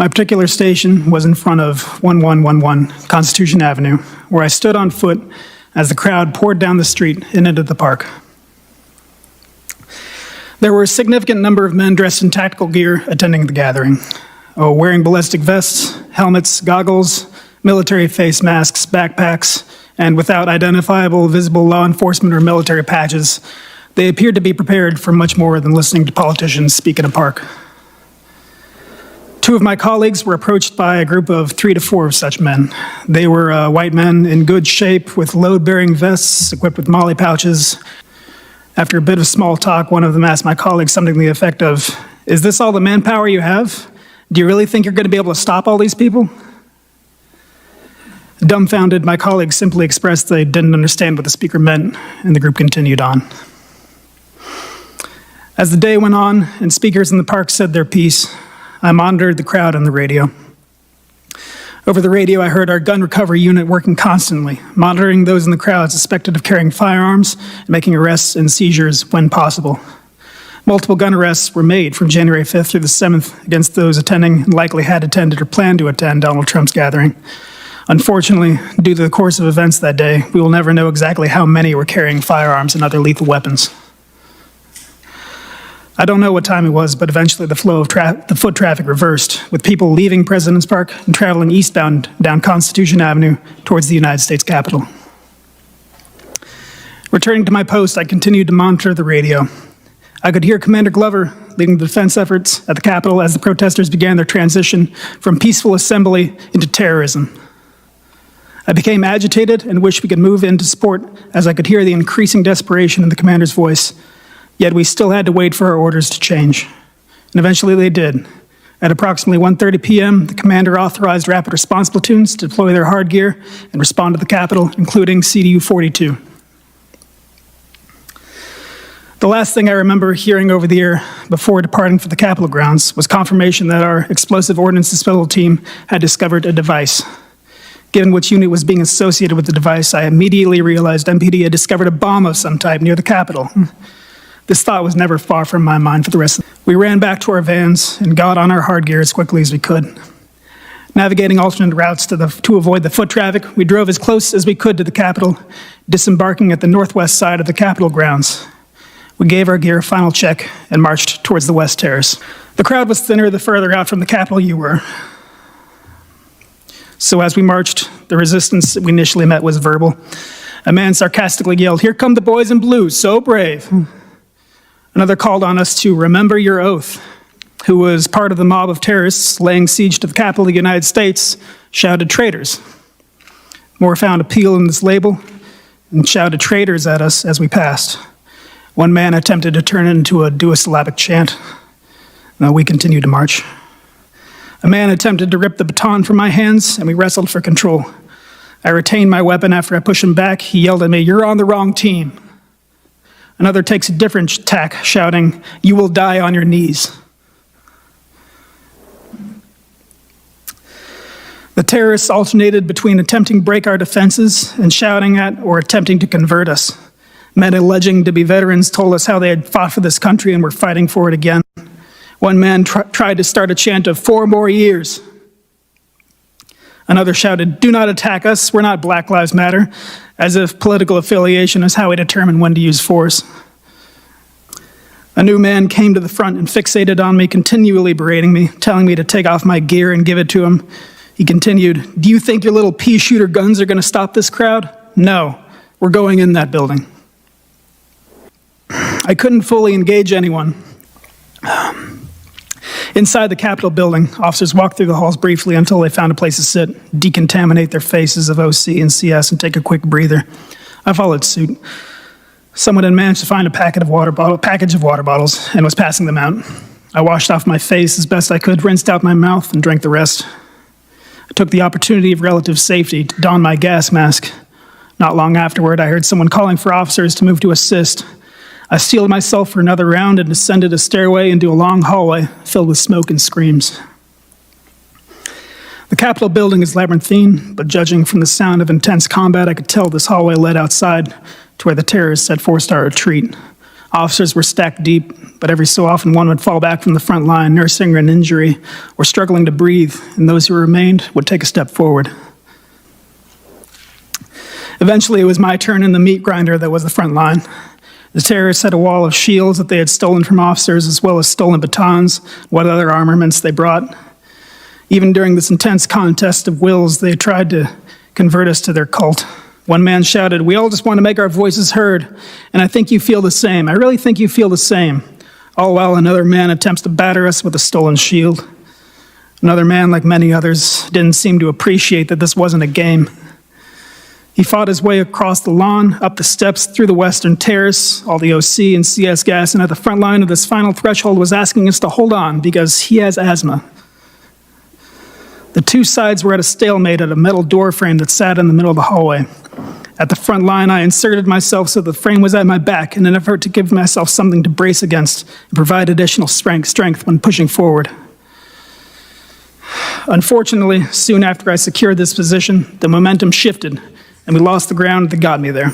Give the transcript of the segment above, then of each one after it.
My particular station was in front of 1111 Constitution Avenue, where I stood on foot as the crowd poured down the street and into the park. There were a significant number of men dressed in tactical gear attending the gathering, wearing ballistic vests, helmets, goggles, military face masks, backpacks, and without identifiable visible law enforcement or military patches. They appeared to be prepared for much more than listening to politicians speak in a park. Two of my colleagues were approached by a group of 3 to 4 of such men. They were white men in good shape with load-bearing vests equipped with molly pouches. After a bit of small talk, one of them asked my colleague something to the effect of, "Is this all the manpower you have? Do you really think you're going to be able to stop all these people?" Dumbfounded, my colleague simply expressed they didn't understand what the speaker meant, and the group continued on. As the day went on and speakers in the park said their piece, I monitored the crowd on the radio. Over the radio, I heard our gun recovery unit working constantly, monitoring those in the crowd suspected of carrying firearms and making arrests and seizures when possible. Multiple gun arrests were made from January 5th through the 7th against those attending and likely had attended or planned to attend Donald Trump's gathering. Unfortunately, due to the course of events that day, we will never know exactly how many were carrying firearms and other lethal weapons. I don't know what time it was, but eventually the flow of the foot traffic reversed, with people leaving President's Park and traveling eastbound down Constitution Avenue towards the United States Capitol. Returning to my post, I continued to monitor the radio. I could hear Commander Glover leading the defense efforts at the Capitol as the protesters began their transition from peaceful assembly into terrorism. I became agitated and wished we could move into support as I could hear the increasing desperation in the commander's voice. Yet we still had to wait for our orders to change. And eventually they did. At approximately 1:30 p.m., the commander authorized rapid response platoons to deploy their hard gear and respond to the Capitol, including CDU-42. The last thing I remember hearing over the air before departing for the Capitol grounds was confirmation that our explosive ordnance disposal team had discovered a device. Given which unit was being associated with the device, I immediately realized MPD had discovered a bomb of some type near the Capitol. This thought was never far from my mind for the rest. We ran back to our vans and got on our hard gear as quickly as we could. Navigating alternate routes to avoid the foot traffic, we drove as close as we could to the Capitol, disembarking at the northwest side of the Capitol grounds. We gave our gear a final check and marched towards the West Terrace. The crowd was thinner the further out from the Capitol you were. So as we marched, the resistance we initially met was verbal. A man sarcastically yelled, "Here come the boys in blue, so brave." Another called on us to remember your oath. Who was part of the mob of terrorists laying siege to the Capitol of the United States, shouted traitors. More found appeal in this label and shouted traitors at us as we passed. One man attempted to turn it into a duosyllabic chant. No, we continued to march. A man attempted to rip the baton from my hands, and we wrestled for control. I retained my weapon after I pushed him back. He yelled at me, "You're on the wrong team." Another takes a different tack, shouting, "You will die on your knees." The terrorists alternated between attempting to break our defenses and shouting at or attempting to convert us. Men alleging to be veterans told us how they had fought for this country and were fighting for it again. One man tried to start a chant of 4 more years. Another shouted, "Do not attack us, we're not Black Lives Matter," as if political affiliation is how we determine when to use force. A new man came to the front and fixated on me, continually berating me, telling me to take off my gear and give it to him. He continued, "Do you think your little pea-shooter guns are going to stop this crowd? No, we're going in that building." I couldn't fully engage anyone. Inside the Capitol building, officers walked through the halls briefly until they found a place to sit, decontaminate their faces of OC and CS, and take a quick breather. I followed suit. Someone had managed to find a package of water bottles and was passing them out. I washed off my face as best I could, rinsed out my mouth, and drank the rest. I took the opportunity of relative safety to don my gas mask. Not long afterward, I heard someone calling for officers to move to assist. I steeled myself for another round and descended a stairway into a long hallway filled with smoke and screams. The Capitol building is labyrinthine, but judging from the sound of intense combat, I could tell this hallway led outside to where the terrorists had forced our retreat. Officers were stacked deep, but every so often one would fall back from the front line, nursing an injury or struggling to breathe, and those who remained would take a step forward. Eventually, it was my turn in the meat grinder that was the front line. The terrorists had a wall of shields that they had stolen from officers, as well as stolen batons, what other armaments they brought. Even during this intense contest of wills, they tried to convert us to their cult. One man shouted, "We all just want to make our voices heard, and I think you feel the same. I really think you feel the same." All while another man attempts to batter us with a stolen shield. Another man, like many others, didn't seem to appreciate that this wasn't a game. He fought his way across the lawn, up the steps, through the western terrace, all the OC and CS gas, and at the front line of this final threshold was asking us to hold on because he has asthma. The two sides were at a stalemate at a metal door frame that sat in the middle of the hallway. At the front line, I inserted myself so the frame was at my back in an effort to give myself something to brace against and provide additional strength when pushing forward. Unfortunately, soon after I secured this position, the momentum shifted and we lost the ground that got me there.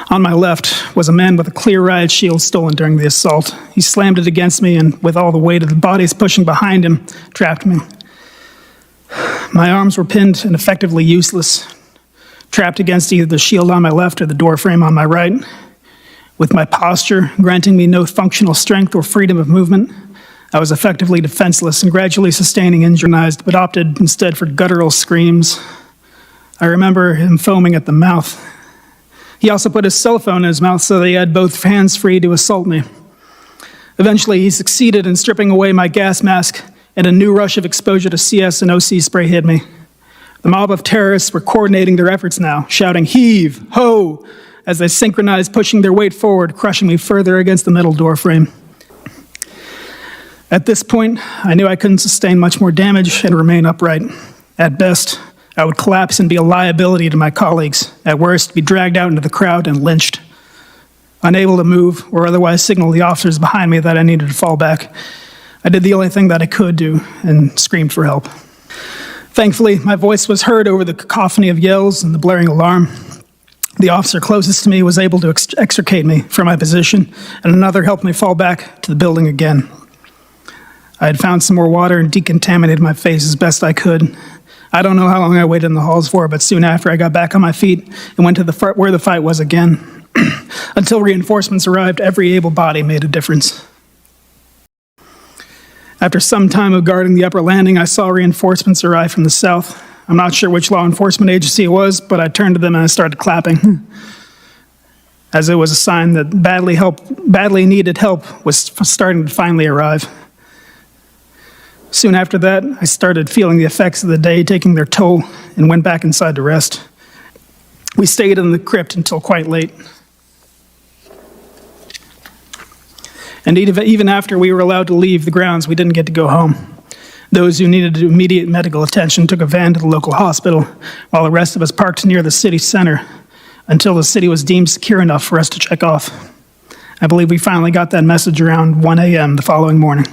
On my left was a man with a clear riot shield stolen during the assault. He slammed it against me and, with all the weight of the bodies pushing behind him, trapped me. My arms were pinned and effectively useless, trapped against either the shield on my left or the door frame on my right. With my posture granting me no functional strength or freedom of movement, I was effectively defenseless and gradually sustaining injuries, but opted instead for guttural screams. I remember him foaming at the mouth. He also put his cell phone in his mouth so that he had both hands free to assault me. Eventually, he succeeded in stripping away my gas mask, and a new rush of exposure to CS and OC spray hit me. The mob of terrorists were coordinating their efforts now, shouting "Heave! Ho!" as they synchronized, pushing their weight forward, crushing me further against the metal door frame. At this point, I knew I couldn't sustain much more damage and remain upright. At best, I would collapse and be a liability to my colleagues. At worst, be dragged out into the crowd and lynched. Unable to move or otherwise signal the officers behind me that I needed to fall back, I did the only thing that I could do and screamed for help. Thankfully, my voice was heard over the cacophony of yells and the blaring alarm. The officer closest to me was able to extricate me from my position, and another helped me fall back to the building again. I had found some more water and decontaminated my face as best I could. I don't know how long I waited in the halls for, but soon after I got back on my feet and went to where the fight was again. Until reinforcements arrived, every able body made a difference. After some time of guarding the upper landing, I saw reinforcements arrive from the south. I'm not sure which law enforcement agency it was, but I turned to them and I started clapping, as it was a sign that badly needed help was starting to finally arrive. Soon after that, I started feeling the effects of the day taking their toll and went back inside to rest. We stayed in the crypt until quite late. And even after we were allowed to leave the grounds, we didn't get to go home. Those who needed immediate medical attention took a van to the local hospital, while the rest of us parked near the city center until the city was deemed secure enough for us to check off. I believe we finally got that message around 1 a.m. the following morning.